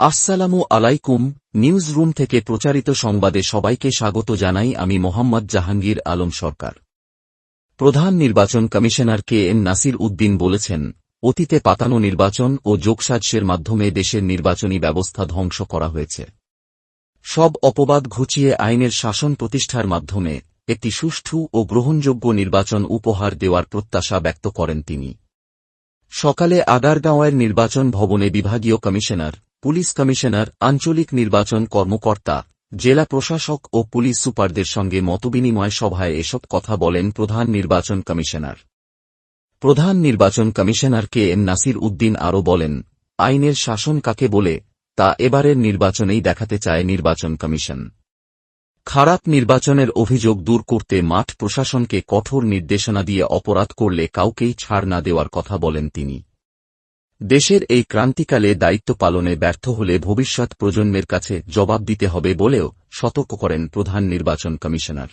আসসালামু আলাইকুম। News room থেকে প্রচারিত সংবাদে সবাইকে স্বাগত জানাই। আমি মোহাম্মদ জাহাঙ্গীর আলম সরকার। প্রধান নির্বাচন commissioner K M Nasir Uddin বলেছেন, অতীতে পাতানো নির্বাচন ও যোগসাজশের মাধ্যমে দেশের নির্বাচনী ব্যবস্থা ধ্বংস করা হয়েছে। সব অপবাদ ঘুচিয়ে আইনের শাসন প্রতিষ্ঠার মাধ্যমে একটি সুষ্ঠু ও গ্রহণযোগ্য নির্বাচন উপহার দেওয়ার প্রত্যাশা ব্যক্ত করেন তিনি। সকালে আগারগাঁওয়ের নির্বাচন ভবনে বিভাগীয় কমিশনার, পুলিশ কমিশনার, আঞ্চলিক নির্বাচন কর্মকর্তা, জেলা প্রশাসক ও পুলিশ সুপারদের সঙ্গে মতবিনিময় সভায় এসব কথা বলেন প্রধান নির্বাচন কমিশনার। প্রধান নির্বাচন commissioner K M Nasir Uddin আরও বলেন, আইনের শাসন কাকে বলে তা এবারের নির্বাচনেই দেখাতে চায় নির্বাচন কমিশন। খারাপ নির্বাচনের অভিযোগ দূর করতে মাঠ প্রশাসনকে কঠোর নির্দেশনা দিয়ে অপরাধ করলে কাউকেই ছাড় না দেওয়ার কথা বলেন তিনি। দেশের এই ক্রান্তিকালে দায়িত্ব পালনে ব্যর্থ হলে ভবিষ্যৎ প্রজন্মের কাছে জবাব দিতে হবে বলেও সতর্ক করেন প্রধান নির্বাচন কমিশনার।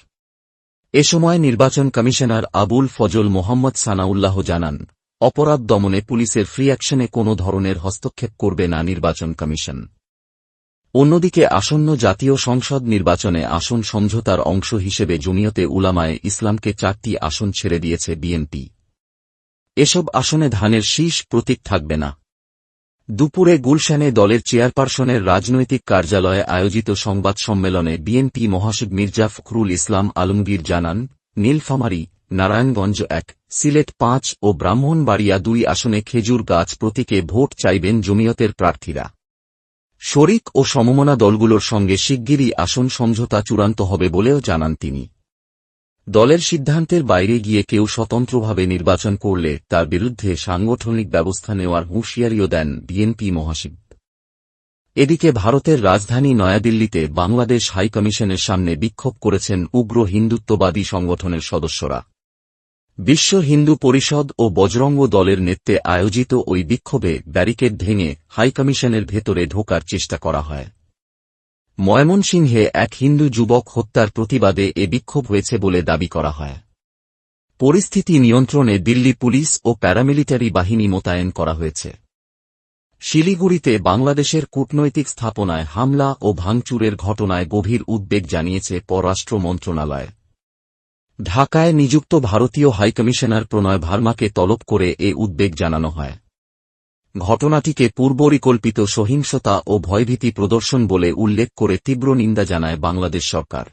এ সময় নির্বাচন কমিশনার আবুল ফজল মোহাম্মদ সানাউল্লাহ জানান, অপরাধ দমনে পুলিশের ফ্রি অ্যাকশনে কোনো ধরনের হস্তক্ষেপ করবে না নির্বাচন কমিশন। অন্যদিকে আসন্ন জাতীয় সংসদ নির্বাচনে আসন সমঝোতার অংশ হিসেবে জমিয়তে উলামায়ে ইসলামকে 4টি আসন ছেড়ে দিয়েছে বিএনপি। এসব আসনে ধানের শীষ প্রতীক থাকবে না। দুপুরে গুলশানে দলের চেয়ারপারসনের রাজনৈতিক কার্যালয়ে আয়োজিত সংবাদ সম্মেলনে বিএনপি মহাসচিব মির্জা ফখরুল ইসলাম আলমগীর জানান, নীলফামারী, নারায়ণগঞ্জ 1, সিলেট 5 ও ব্রাহ্মণবাড়িয়া 2 আসনে খেজুর গাছ প্রতীকে ভোট চাইবেন জমিয়তের প্রার্থীরা। শরিক ও সমমনা দলগুলোর সঙ্গে শিগগিরই আসন সমঝোতা চূড়ান্ত হবে বলেও জানান তিনি। দলের সিদ্ধান্তের বাইরে গিয়ে কেউ স্বতন্ত্রভাবে নির্বাচন করলে তার বিরুদ্ধে সাংগঠনিক ব্যবস্থা নেওয়ার হুঁশিয়ারিও দেন বিএনপি মহাসচিব। এদিকে ভারতের রাজধানী নয়াদিল্লিতে বাংলাদেশ হাইকমিশনের সামনে বিক্ষোভ করেছেন উগ্র হিন্দুত্ববাদী সংগঠনের সদস্যরা। বিশ্ব হিন্দু পরিষদ ও বজরঙ্গ দলের নেতৃত্বে আয়োজিত ওই বিক্ষোভে ব্যারিকেড ভেঙে হাইকমিশনের ভেতরে ঢোকার চেষ্টা করা হয়। ময়মনসিংহে এক হিন্দু যুবক হত্যার প্রতিবাদে এ বিক্ষোভ হয়েছে বলে দাবি করা হয়। পরিস্থিতি নিয়ন্ত্রণে দিল্লি পুলিশ ও প্যারামিলিটারি বাহিনী মোতায়েন করা হয়েছে। শিলিগুড়িতে বাংলাদেশের কূটনৈতিক স্থাপনায় হামলা ও ভাঙচুরের ঘটনায় গভীর উদ্বেগ জানিয়েছে পররাষ্ট্র মন্ত্রণালয়। ঢাকায় নিযুক্ত ভারতীয় হাইকমিশনার প্রণয় ভার্মাকে তলব করে এ উদ্বেগ জানানো হয়। ঘটনাটিকে পূর্বপরিকল্পিত সহিংসতা ও ভয়ভীতি প্রদর্শন বলে উল্লেখ করে তীব্র নিন্দা জানায় বাংলাদেশ সরকার।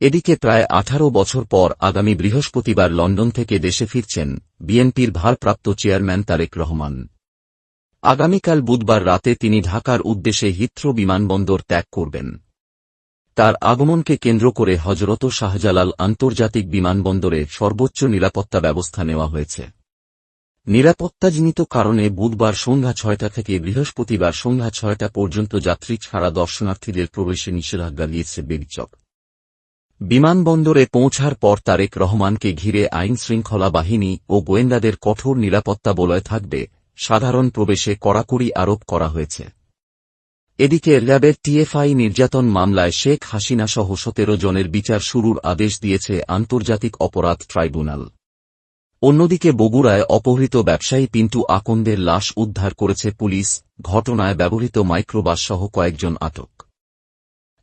এদিকে প্রায় 18 বছর পর আগামী বৃহস্পতিবার লন্ডন থেকে দেশে ফিরছেন বিএনপির ভারপ্রাপ্ত চেয়ারম্যান তারেক রহমান। আগামীকাল বুধবার রাতে তিনি ঢাকার উদ্দেশ্যে হিথ্রো বিমানবন্দর ত্যাগ করবেন। তার আগমনকে কেন্দ্র করে হযরত শাহজালাল আন্তর্জাতিক বিমানবন্দরে সর্বোচ্চ নিরাপত্তা ব্যবস্থা নেওয়া হয়েছে। নিরাপত্তাজনিত কারণে বুধবার সন্ধ্যা 6টা থেকে বৃহস্পতিবার সন্ধ্যা 6টা পর্যন্ত যাত্রী ছাড়া দর্শনার্থীদের প্রবেশে নিষেধাজ্ঞা দিয়েছে বেগচক। বিমানবন্দরে পৌঁছার পর তারেক রহমানকে ঘিরে আইনশৃঙ্খলা বাহিনী ও গোয়েন্দাদের কঠোর নিরাপত্তা বলয় থাকবে। সাধারণ প্রবেশে কড়াকড়ি আরোপ করা হয়েছে। এদিকে র্যাবের টিএফআই নির্যাতন মামলায় শেখ হাসিনাসহ 17 জনের বিচার শুরুর আদেশ দিয়েছে আন্তর্জাতিক অপরাধ ট্রাইব্যুনাল। অন্যদিকে বগুড়ায় অপহৃত ব্যবসায়ী পিন্টু আকন্দের লাশ উদ্ধার করেছে পুলিশ। ঘটনায় ব্যবহৃত মাইক্রোবাসসহ কয়েকজন আটক।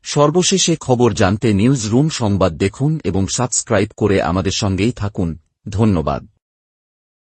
সর্বশেষে খবর জানতে নিউজ রুম সংবাদ দেখুন এবং সাবস্ক্রাইব করে আমাদের সঙ্গেই থাকুন। ধন্যবাদ।